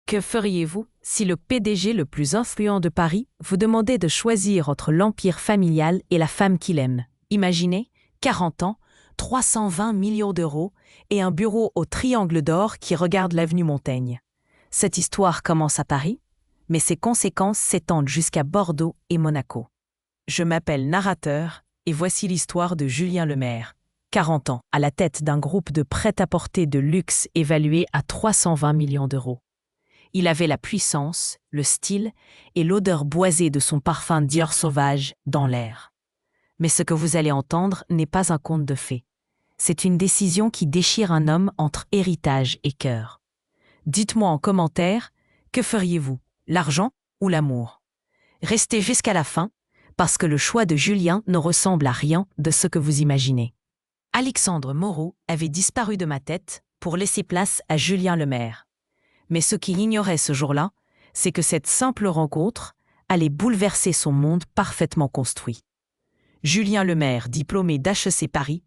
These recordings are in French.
Que feriez-vous si le PDG le plus influent de Paris vous demandait de choisir entre l'empire familial et la femme qu'il aime? Imaginez, 40 ans, 320 millions d'euros et un bureau au Triangle d'Or qui regarde l'avenue Montaigne. Cette histoire commence à Paris, mais ses conséquences s'étendent jusqu'à Bordeaux et Monaco. Je m'appelle Narrateur et voici l'histoire de Julien Lemaire, 40 ans, à la tête d'un groupe de prêt-à-porter de luxe évalué à 320 millions d'euros. Il avait la puissance, le style et l'odeur boisée de son parfum Dior sauvage dans l'air. Mais ce que vous allez entendre n'est pas un conte de fées. C'est une décision qui déchire un homme entre héritage et cœur. Dites-moi en commentaire, que feriez-vous, l'argent ou l'amour? Restez jusqu'à la fin, parce que le choix de Julien ne ressemble à rien de ce que vous imaginez. Alexandre Moreau avait disparu de ma tête pour laisser place à Julien Lemaire. Mais ce qu'il ignorait ce jour-là, c'est que cette simple rencontre allait bouleverser son monde parfaitement construit. Julien Lemaire, diplômé d'HEC Paris,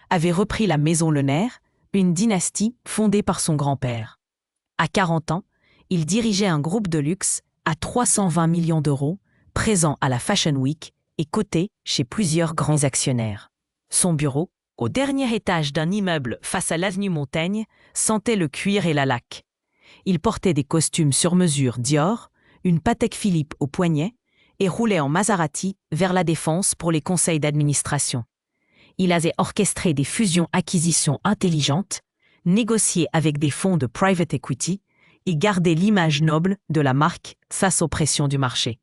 avait repris la maison Lemaire, une dynastie fondée par son grand-père. À 40 ans, il dirigeait un groupe de luxe à 320 millions d'euros, présent à la Fashion Week et coté chez plusieurs grands actionnaires. Son bureau, au dernier étage d'un immeuble face à l'avenue Montaigne, sentait le cuir et la laque. Il portait des costumes sur mesure Dior, une Patek Philippe au poignet et roulait en Maserati vers la Défense pour les conseils d'administration. Il avait orchestré des fusions-acquisitions intelligentes, négocié avec des fonds de private equity et gardé l'image noble de la marque face aux pressions du marché.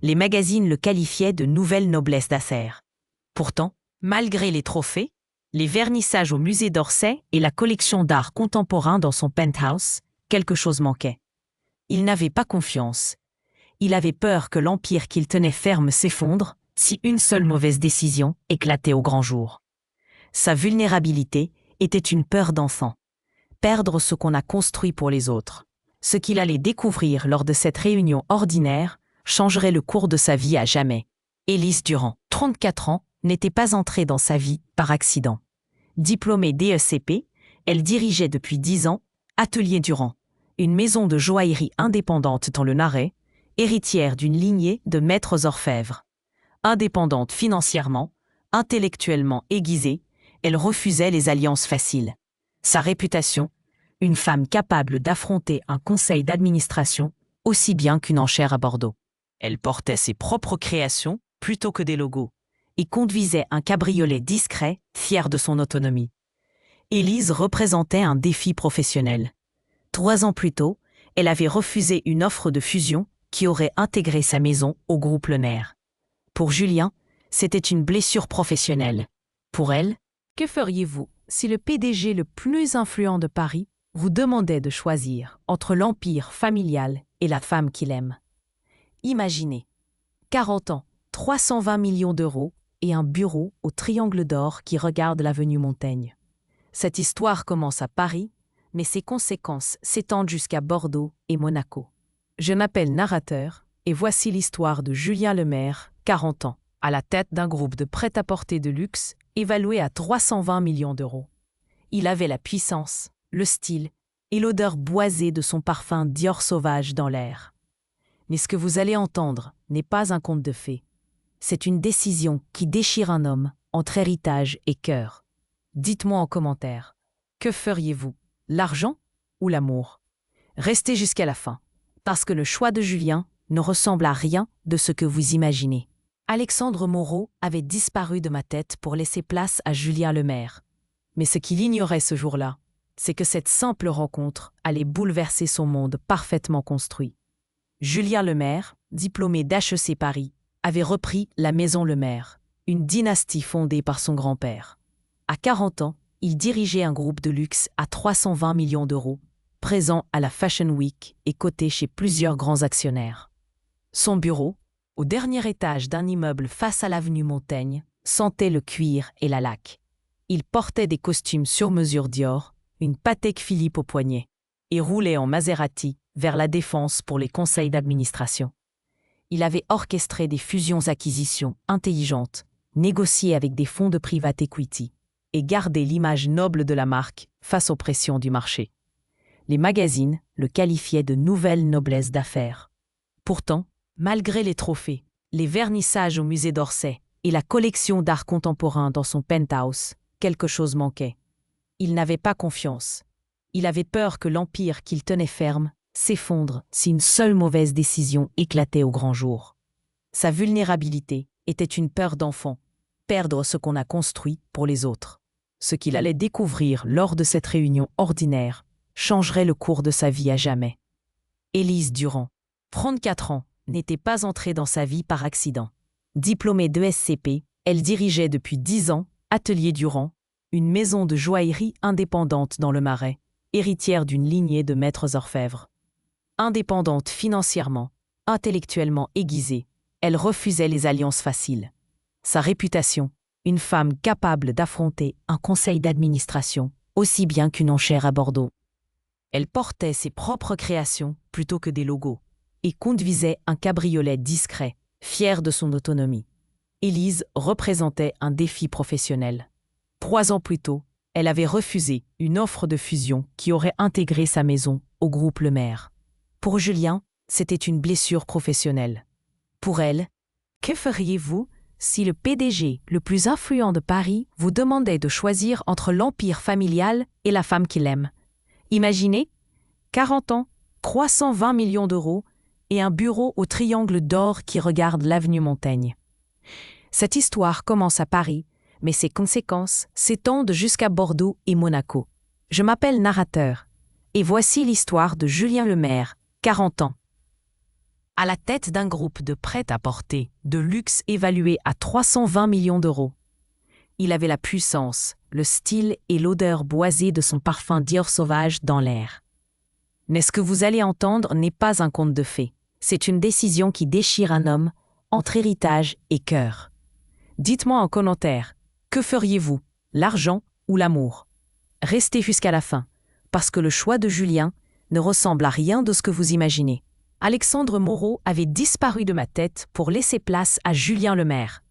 Les magazines le qualifiaient de nouvelle noblesse d'affaires. Pourtant, malgré les trophées, les vernissages au musée d'Orsay et la collection d'art contemporain dans son penthouse, quelque chose manquait. Il n'avait pas confiance. Il avait peur que l'empire qu'il tenait ferme s'effondre si une seule mauvaise décision éclatait au grand jour. Sa vulnérabilité était une peur d'enfant. Perdre ce qu'on a construit pour les autres. Ce qu'il allait découvrir lors de cette réunion ordinaire changerait le cours de sa vie à jamais. Élise Durand, 34 ans, n'était pas entrée dans sa vie par accident. Diplômée DECP, elle dirigeait depuis 10 ans Atelier Durand, une maison de joaillerie indépendante dans le Narey, héritière d'une lignée de maîtres orfèvres. Indépendante financièrement, intellectuellement aiguisée, elle refusait les alliances faciles. Sa réputation, une femme capable d'affronter un conseil d'administration aussi bien qu'une enchère à Bordeaux. Elle portait ses propres créations plutôt que des logos et conduisait un cabriolet discret, fier de son autonomie. Élise représentait un défi professionnel. 3 ans plus tôt, elle avait refusé une offre de fusion qui aurait intégré sa maison au groupe Lemaire. Pour Julien, c'était une blessure professionnelle. Pour elle, que feriez-vous si le PDG le plus influent de Paris vous demandait de choisir entre l'empire familial et la femme qu'il aime? Imaginez, 40 ans, 320 millions d'euros et un bureau au Triangle d'Or qui regarde l'avenue Montaigne. Cette histoire commence à Paris, mais ses conséquences s'étendent jusqu'à Bordeaux et Monaco. Je m'appelle Narrateur et voici l'histoire de Julien Lemaire, 40 ans, à la tête d'un groupe de prêt-à-porter de luxe évalué à 320 millions d'euros. Il avait la puissance, le style et l'odeur boisée de son parfum Dior sauvage dans l'air. Mais ce que vous allez entendre n'est pas un conte de fées. C'est une décision qui déchire un homme entre héritage et cœur. Dites-moi en commentaire, que feriez-vous, l'argent ou l'amour? Restez jusqu'à la fin, parce que le choix de Julien ne ressemble à rien de ce que vous imaginez. Alexandre Moreau avait disparu de ma tête pour laisser place à Julien Lemaire. Mais ce qu'il ignorait ce jour-là, c'est que cette simple rencontre allait bouleverser son monde parfaitement construit. Julien Lemaire, diplômé d'HEC Paris, avait repris la maison Lemaire, une dynastie fondée par son grand-père. À 40 ans, il dirigeait un groupe de luxe à 320 millions d'euros, présent à la Fashion Week et coté chez plusieurs grands actionnaires. Son bureau, au dernier étage d'un immeuble face à l'avenue Montaigne, sentait le cuir et la laque. Il portait des costumes sur mesure Dior, une Patek Philippe au poignet, et roulait en Maserati vers la Défense pour les conseils d'administration. Il avait orchestré des fusions-acquisitions intelligentes, négocié avec des fonds de private equity, et gardé l'image noble de la marque face aux pressions du marché. Les magazines le qualifiaient de nouvelle noblesse d'affaires. Pourtant, malgré les trophées, les vernissages au musée d'Orsay et la collection d'art contemporain dans son penthouse, quelque chose manquait. Il n'avait pas confiance. Il avait peur que l'empire qu'il tenait ferme s'effondre si une seule mauvaise décision éclatait au grand jour. Sa vulnérabilité était une peur d'enfant, perdre ce qu'on a construit pour les autres. Ce qu'il allait découvrir lors de cette réunion ordinaire changerait le cours de sa vie à jamais. Élise Durand, 34 ans, n'était pas entrée dans sa vie par accident. Diplômée de SCP, elle dirigeait depuis 10 ans Atelier Durand, une maison de joaillerie indépendante dans le Marais, héritière d'une lignée de maîtres orfèvres. Indépendante financièrement, intellectuellement aiguisée, elle refusait les alliances faciles. Sa réputation, une femme capable d'affronter un conseil d'administration, aussi bien qu'une enchère à Bordeaux. Elle portait ses propres créations plutôt que des logos, et conduisait un cabriolet discret, fière de son autonomie. Élise représentait un défi professionnel. 3 ans plus tôt, elle avait refusé une offre de fusion qui aurait intégré sa maison au groupe Lemaire. Pour Julien, c'était une blessure professionnelle. Pour elle, que feriez-vous si le PDG le plus influent de Paris vous demandait de choisir entre l'empire familial et la femme qu'il aime? Imaginez, 40 ans, 320 millions d'euros et un bureau au triangle d'or qui regarde l'avenue Montaigne. Cette histoire commence à Paris, mais ses conséquences s'étendent jusqu'à Bordeaux et Monaco. Je m'appelle narrateur, et voici l'histoire de Julien Lemaire, 40 ans. À la tête d'un groupe de prêt-à-porter, de luxe évalué à 320 millions d'euros. Il avait la puissance, le style et l'odeur boisée de son parfum Dior sauvage dans l'air. Mais ce que vous allez entendre n'est pas un conte de fées. C'est une décision qui déchire un homme entre héritage et cœur. Dites-moi en commentaire, que feriez-vous, l'argent ou l'amour? Restez jusqu'à la fin, parce que le choix de Julien ne ressemble à rien de ce que vous imaginez. Alexandre Moreau avait disparu de ma tête pour laisser place à Julien Lemaire.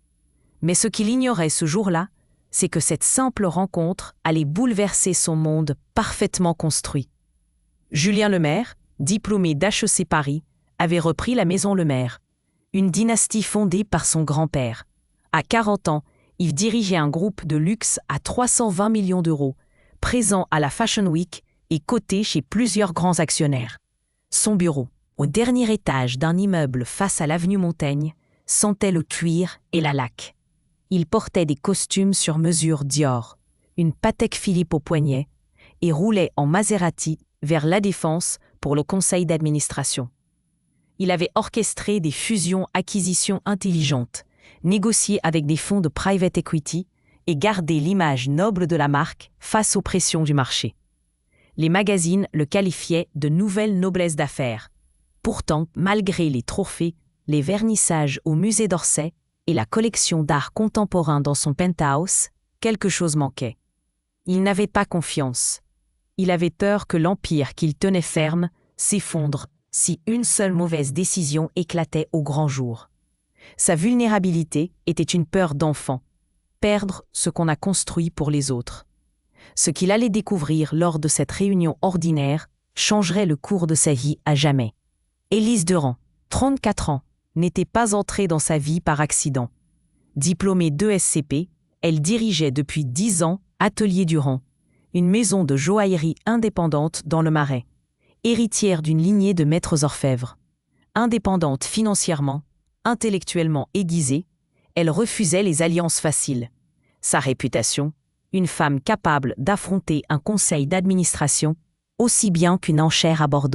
Mais ce qu'il ignorait ce jour-là, c'est que cette simple rencontre allait bouleverser son monde parfaitement construit. Julien Lemaire, diplômé d'HEC Paris, avait repris la maison Lemaire, une dynastie fondée par son grand-père. À 40 ans, il dirigeait un groupe de luxe à 320 millions d'euros, présent à la Fashion Week et coté chez plusieurs grands actionnaires. Son bureau, au dernier étage d'un immeuble face à l'avenue Montaigne, sentait le cuir et la laque. Il portait des costumes sur mesure Dior, une Patek Philippe au poignet, et roulait en Maserati vers La Défense pour le conseil d'administration. Il avait orchestré des fusions-acquisitions intelligentes, négocié avec des fonds de private equity et gardé l'image noble de la marque face aux pressions du marché. Les magazines le qualifiaient de nouvelle noblesse d'affaires. Pourtant, malgré les trophées, les vernissages au musée d'Orsay et la collection d'art contemporain dans son penthouse, quelque chose manquait. Il n'avait pas confiance. Il avait peur que l'empire qu'il tenait ferme s'effondre si une seule mauvaise décision éclatait au grand jour. Sa vulnérabilité était une peur d'enfant, perdre ce qu'on a construit pour les autres. Ce qu'il allait découvrir lors de cette réunion ordinaire changerait le cours de sa vie à jamais. Élise Durand, 34 ans, n'était pas entrée dans sa vie par accident. Diplômée d'ESCP, elle dirigeait depuis 10 ans Atelier Durand, une maison de joaillerie indépendante dans le Marais, héritière d'une lignée de maîtres orfèvres. Indépendante financièrement, intellectuellement aiguisée, elle refusait les alliances faciles. Sa réputation, une femme capable d'affronter un conseil d'administration, aussi bien qu'une enchère à Bordeaux.